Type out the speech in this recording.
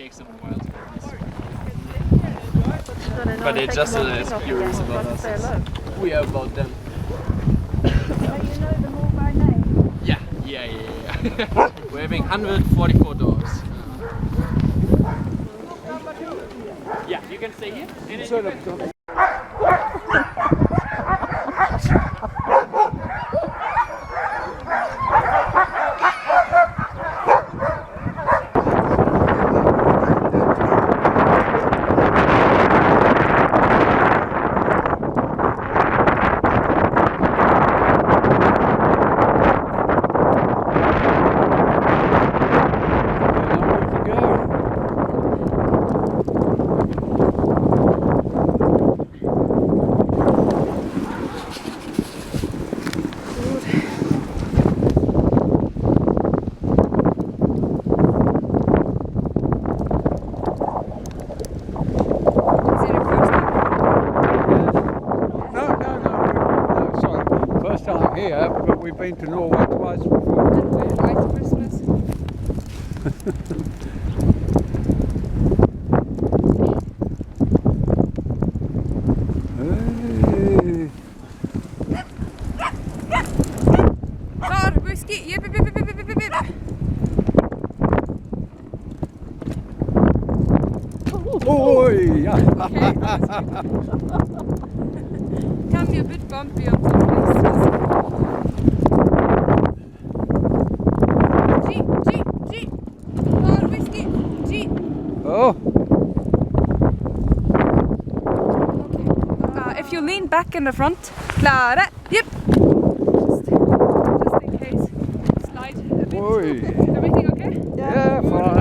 takes them a while to get used to. But they're just as curious about us as we are about them. So you know them all by name? Yeah. We're having 144 dogs. Yeah, you can stay here. Here, but we've been to Norway twice before. And we're White Christmas. Hey. Tar, whiskey, yip, yip, yip, yip, yip, yip, yip. Oi! Okay, can be a bit bumpy on some places. G. Tar, whiskey, G. Oh! Okay. If you lean back in the front, klare, yep. Just in case. Slide a bit. Oi! Everything okay? Yeah, fine.